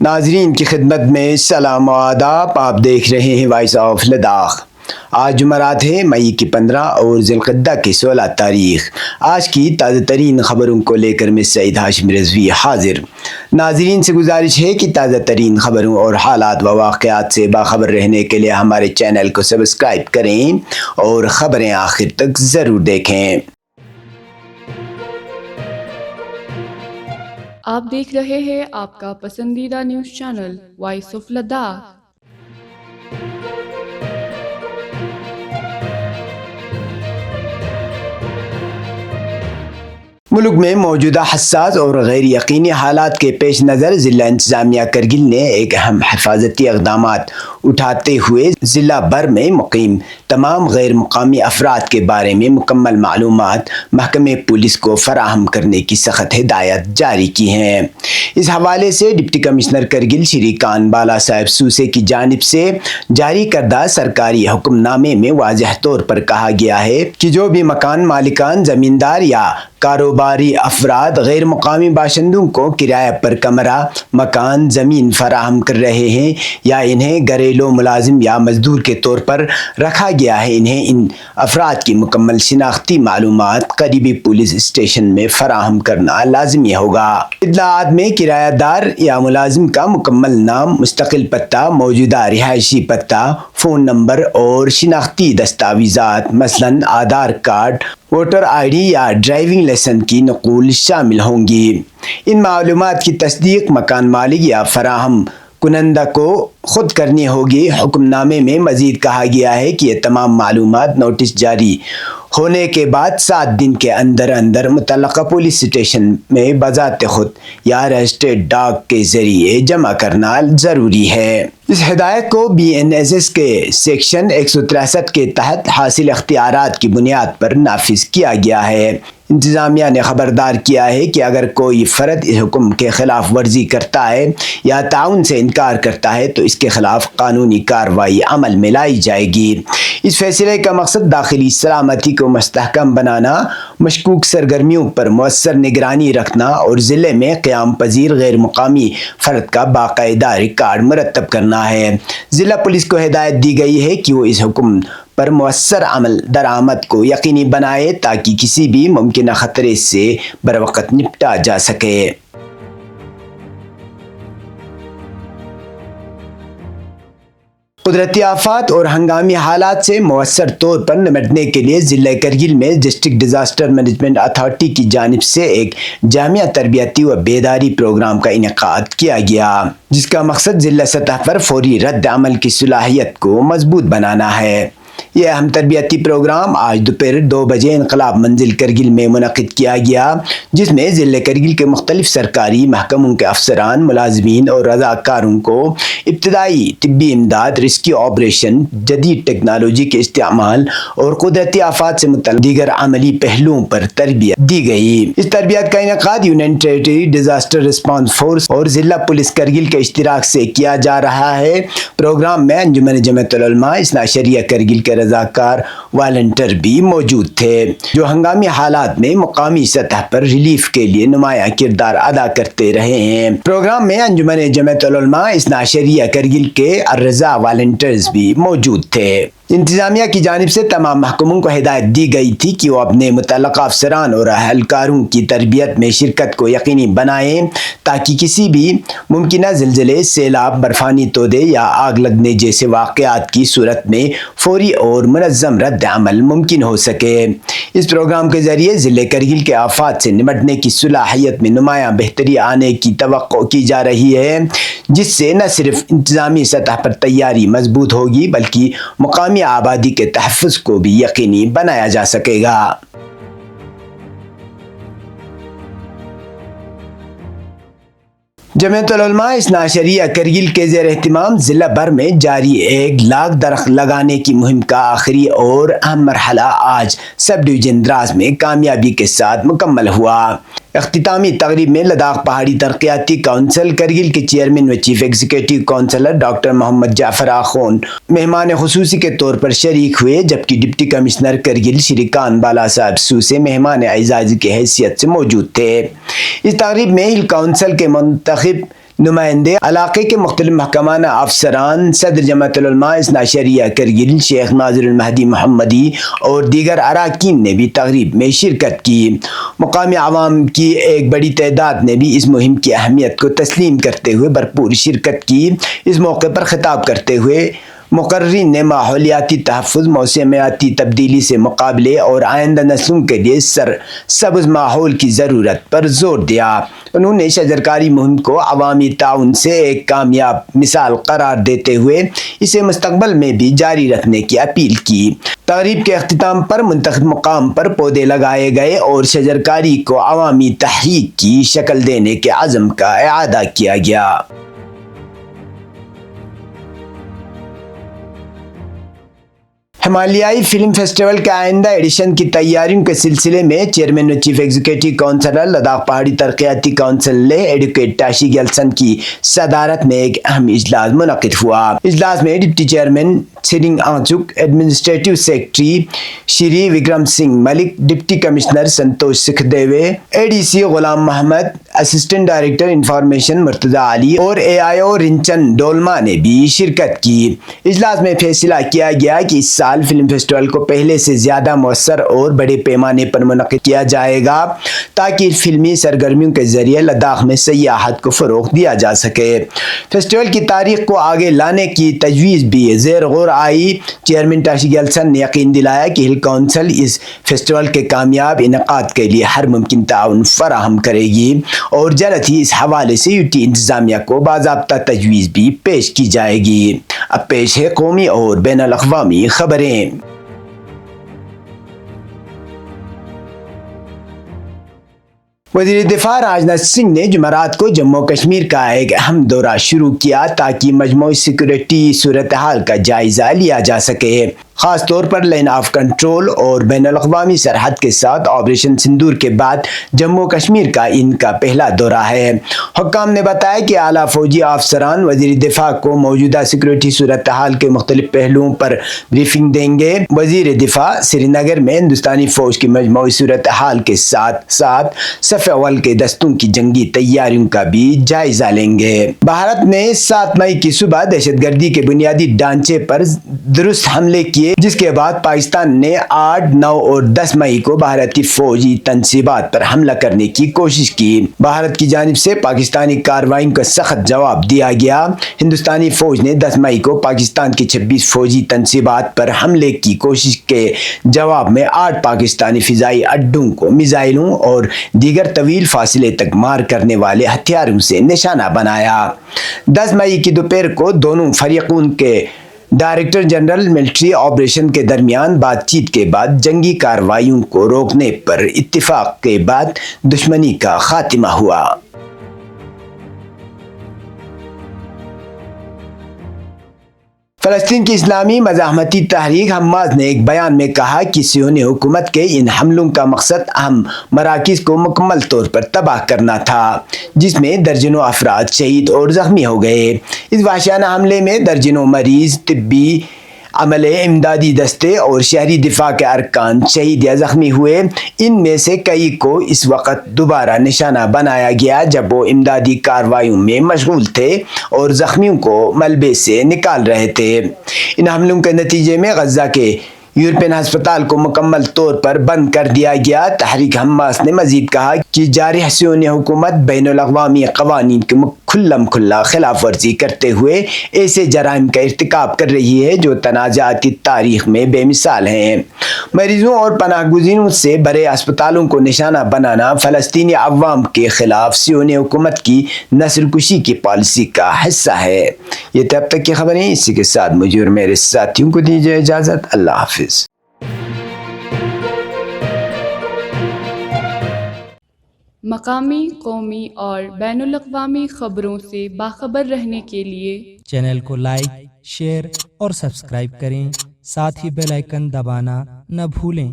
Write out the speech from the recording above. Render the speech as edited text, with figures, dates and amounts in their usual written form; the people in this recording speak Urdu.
ناظرین کی خدمت میں سلام و آداب. آپ دیکھ رہے ہیں وائس آف لداخ. آج جمعرات ہے مئی کی 15 اور ذی القعدہ کی 16 تاریخ. آج کی تازہ ترین خبروں کو لے کر میں سعید ہاشم رضوی حاضر. ناظرین سے گزارش ہے کہ تازہ ترین خبروں اور حالات و واقعات سے باخبر رہنے کے لیے ہمارے چینل کو سبسکرائب کریں اور خبریں آخر تک ضرور دیکھیں. آپ دیکھ رہے ہیں آپ کا پسندیدہ news channel voice of Ladakh. ملک میں موجودہ حساس اور غیر یقینی حالات کے پیش نظر ضلع انتظامیہ کرگل نے ایک اہم حفاظتی اقدامات اٹھاتے ہوئے ضلع بھر میں مقیم تمام غیر مقامی افراد کے بارے میں مکمل معلومات محکمہ پولیس کو فراہم کرنے کی سخت ہدایت جاری کی ہیں. اس حوالے سے ڈپٹی کمشنر کرگل شری کان بالا صاحب سوسے کی جانب سے جاری کردہ سرکاری حکم نامے میں واضح طور پر کہا گیا ہے کہ جو بھی مکان مالکان، زمیندار یا کاروباری افراد غیر مقامی باشندوں کو کرایہ پر کمرہ، مکان، زمین فراہم کر رہے ہیں یا انہیں گھریلو ملازم یا مزدور کے طور پر رکھا گیا ہے، انہیں ان افراد کی مکمل شناختی معلومات قریبی پولیس اسٹیشن میں فراہم کرنا لازمی ہوگا. اطلاعات میں کرایہ دار یا ملازم کا مکمل نام، مستقل پتہ، موجودہ رہائشی پتہ، فون نمبر اور شناختی دستاویزات مثلاً Aadhaar card, voter I D یا ڈرائیونگ لائسنس کی نقول شامل ہوں گی. ان معلومات کی تصدیق مکان مالک یا فراہم کنندہ کو خود کرنی ہوگی. حکم نامے میں مزید کہا گیا ہے کہ یہ تمام معلومات نوٹس جاری ہونے کے بعد 7 دن کے اندر متعلقہ پولیس اسٹیشن میں بذات خود یا رجسٹرڈ ڈاک کے ذریعے جمع کرنا ضروری ہے. اس ہدایت کو BNSS کے سیکشن 163 کے تحت حاصل اختیارات کی بنیاد پر نافذ کیا گیا ہے. انتظامیہ نے خبردار کیا ہے کہ اگر کوئی فرد اس حکم کے خلاف ورزی کرتا ہے یا تعاون سے انکار کرتا ہے تو اس کے خلاف قانونی کارروائی عمل میں لائی جائے گی. اس فیصلے کا مقصد داخلی سلامتی کو مستحکم بنانا، مشکوک سرگرمیوں پر مؤثر نگرانی رکھنا اور ضلع میں قیام پذیر غیر مقامی فرد کا باقاعدہ ریکارڈ مرتب کرنا ہے. ضلع پولیس کو ہدایت دی گئی ہے کہ وہ اس حکم پر مؤثر عمل درآمد کو یقینی بنائے تاکہ کسی بھی ممکنہ خطرے سے بروقت نپٹا جا سکے. قدرتی آفات اور ہنگامی حالات سے مؤثر طور پر نمٹنے کے لیے ضلع کرگل میں ڈسٹرکٹ ڈیزاسٹر مینجمنٹ اتھارٹی کی جانب سے ایک جامع تربیتی و بیداری پروگرام کا انعقاد کیا گیا، جس کا مقصد ضلع سطح پر فوری رد عمل کی صلاحیت کو مضبوط بنانا ہے. یہ اہم تربیتی پروگرام آج دوپہر 2 بجے انقلاب منزل کرگل میں منعقد کیا گیا، جس میں ضلع کرگل کے مختلف سرکاری محکموں کے افسران، ملازمین اور رضاکاروں کو ابتدائی طبی امداد، ریسکیو آپریشن، جدید ٹیکنالوجی کے استعمال اور قدرتی آفات سے متعلق دیگر عملی پہلوؤں پر تربیت دی گئی. اس تربیت کا انعقاد union territory disaster response force اور ضلع پولیس کرگل کے اشتراک سے کیا جا رہا ہے. پروگرام میں انجمن جمعیت العلماء اثنا عشریہ کرگل کے رضاکار والنٹر بھی موجود تھے، جو ہنگامی حالات میں مقامی سطح پر ریلیف کے لیے نمایاں کردار ادا کرتے رہے ہیں. پروگرام میں انجمن جمعیت العلماء اثنا عشریہ کرگل کے الرضا والنٹرز بھی موجود تھے. انتظامیہ کی جانب سے تمام محکموں کو ہدایت دی گئی تھی کہ وہ اپنے متعلقہ افسران اور اہلکاروں کی تربیت میں شرکت کو یقینی بنائیں تاکہ کسی بھی ممکنہ زلزلے، سیلاب، برفانی تودے یا آگ لگنے جیسے واقعات کی صورت میں فوری اور منظم رد عمل ممکن ہو سکے. اس پروگرام کے ذریعے ضلع کرگل کے آفات سے نمٹنے کی صلاحیت میں نمایاں بہتری آنے کی توقع کی جا رہی ہے، جس سے نہ صرف انتظامی سطح پر تیاری مضبوط ہوگی بلکہ مقامی آبادی کے تحفظ کو بھی یقینی بنایا جا سکے گا. جمعیت العلماء اثنا عشریہ کرگل کے زیر اہتمام ضلع بھر میں جاری 1 لاکھ درخت لگانے کی مہم کا آخری اور اہم مرحلہ آج سب ڈویژن دراس میں کامیابی کے ساتھ مکمل ہوا. اختتامی تقریب میں لداخ پہاڑی ترقیاتی کونسل کرگل کے چیئرمین و چیف ایگزیکٹو کونسلر ڈاکٹر محمد جعفر آخون مہمان خصوصی کے طور پر شریک ہوئے، جبکہ ڈپٹی کمشنر کرگل شری کان بالا صاحب سوسے مہمان اعزازی کی حیثیت سے موجود تھے. اس تقریب میں ہل کونسل کے منتخب نمائندے علاقے کے مختلف محکمانہ افسران، صدر جماعت العلماء اثنا عشریہ کرگل شیخ ناظر المہدی محمدی اور دیگر اراکین نے بھی تقریب میں شرکت کی۔ مقامی عوام کی ایک بڑی تعداد نے بھی اس مہم کی اہمیت کو تسلیم کرتے ہوئے بھرپور شرکت کی۔ اس موقع پر خطاب کرتے ہوئے مقررین نے ماحولیاتی تحفظ، موسمیاتی تبدیلی سے مقابلے اور آئندہ نسلوں کے لیے سرسبز ماحول کی ضرورت پر زور دیا۔ انہوں نے شجرکاری مہم کو عوامی تعاون سے ایک کامیاب مثال قرار دیتے ہوئے اسے مستقبل میں بھی جاری رکھنے کی اپیل کی۔ تقریب کے اختتام پر منتخب مقام پر پودے لگائے گئے اور شجرکاری کو عوامی تحریک کی شکل دینے کے عزم کا اعادہ کیا گیا۔ ہمالیائی فلم فیسٹیول کے آئندہ ایڈیشن کی تیاریوں کے سلسلے میں چیئرمین و چیف ایگزیکٹو کونسلر لداخ پہاڑی ترقیاتی کونسل لے ایڈوکیٹ ٹاشی گیلسن کی صدارت میں ایک اہم اجلاس منعقد ہوا۔ اجلاس میں ڈپٹی چیئرمین سرنگ آنچوک، ایڈمنسٹریٹو سیکرٹری شری وکرم سنگھ ملک، ڈپٹی کمشنر سنتوش سکھدیوے، اے ڈی سی غلام محمد، اسسٹنٹ ڈائریکٹر انفارمیشن مرتضی علی اور اے آئی او رنچن ڈولما نے بھی شرکت کی۔ اجلاس میں فیصلہ کیا گیا کہ اس سال فلم فیسٹیول کو پہلے سے زیادہ مؤثر اور بڑے پیمانے پر منعقد کیا جائے گا تاکہ فلمی سرگرمیوں کے ذریعے لداخ میں سیاحت کو فروغ دیا جا سکے۔ فیسٹیول کی تاریخ کو آگے لانے کی تجویز بھی زیر غور آئی۔ چیئرمین ٹاشی گیلسن نے یقین دلایا کہ ہل کونسل اس فیسٹیول کے کامیاب انعقاد کے لیے ہر ممکن تعاون فراہم کرے گی اور جلد ہی اس حوالے سے یوٹی انتظامیہ کو باضابطہ تجویز بھی پیش کی جائے گی۔ اب پیش ہے قومی اور بین الاقوامی خبریں۔ وزیر دفاع راجناتھ سنگھ نے جمعرات کو جموں و کشمیر کا ایک اہم دورہ شروع کیا تاکہ مجموعی سیکورٹی صورتحال کا جائزہ لیا جا سکے۔ خاص طور پر لائن آف کنٹرول اور بین الاقوامی سرحد کے ساتھ آپریشن سندور کے بعد جموں و کشمیر کا ان کا پہلا دورہ ہے۔ حکام نے بتایا کہ اعلیٰ فوجی افسران وزیر دفاع کو موجودہ سیکورٹی صورتحال کے مختلف پہلوؤں پر بریفنگ دیں گے۔ وزیر دفاع سری نگر میں ہندوستانی فوج کی مجموعی صورتحال کے ساتھ ساتھ صف اول کے دستوں کی جنگی تیاریوں کا بھی جائزہ لیں گے۔ بھارت نے 7 مئی کی صبح دہشت گردی کے بنیادی ڈھانچے پر درست حملے کیے، جس کے بعد پاکستان نے 8، 9 اور 10 مئی کو بھارتی فوجی تنصیبات پر حملہ کرنے کی کوشش کی۔ بھارت کی جانب سے پاکستانی کارروائیوں کا سخت جواب دیا گیا۔ ہندوستانی فوج نے 10 مئی کو پاکستان کی 26 فوجی تنصیبات پر حملے کی کوشش کے جواب میں 8 پاکستانی فضائی اڈوں کو میزائلوں اور دیگر طویل فاصلے تک مار کرنے والے ہتھیاروں سے نشانہ بنایا۔ 10 مئی کی دوپہر کو دونوں فریقوں کے ڈائریکٹر جنرل ملٹری آپریشن کے درمیان بات چیت کے بعد جنگی کارروائیوں کو روکنے پر اتفاق کے بعد دشمنی کا خاتمہ ہوا۔ فلسطین کی اسلامی مزاحمتی تحریک حماس نے ایک بیان میں کہا کہ صہیونی حکومت کے ان حملوں کا مقصد اہم مراکز کو مکمل طور پر تباہ کرنا تھا، جس میں درجنوں افراد شہید اور زخمی ہو گئے۔ اس وحشیانہ حملے میں درجنوں مریض، طبی عملے، امدادی دستے اور شہری دفاع کے ارکان شہید یا زخمی ہوئے۔ ان میں سے کئی کو اس وقت دوبارہ نشانہ بنایا گیا جب وہ امدادی کارروائیوں میں مشغول تھے اور زخمیوں کو ملبے سے نکال رہے تھے۔ ان حملوں کے نتیجے میں غزہ کے یورپین ہسپتال کو مکمل طور پر بند کر دیا گیا۔ تحریک حماس نے مزید کہا کہ جارح صہیونی حکومت بین الاقوامی قوانین کی کھلا خلاف ورزی کرتے ہوئے ایسے جرائم کا ارتکاب کر رہی ہے جو تنازعات کی تاریخ میں بے مثال ہیں۔ مریضوں اور پناہ گزینوں سے بھرے اسپتالوں کو نشانہ بنانا فلسطینی عوام کے خلاف صہیونی حکومت کی نسل کشی کی پالیسی کا حصہ ہے۔ یہ تھے اب تک کی خبریں، اسی کے ساتھ مجھے اور میرے ساتھیوں کو دیجیے اجازت۔ اللہ حافظ۔ مقامی، قومی اور بین الاقوامی خبروں سے باخبر رہنے کے لیے چینل کو لائک، شیئر اور سبسکرائب کریں، ساتھ ہی بیل آئیکن دبانا نہ بھولیں۔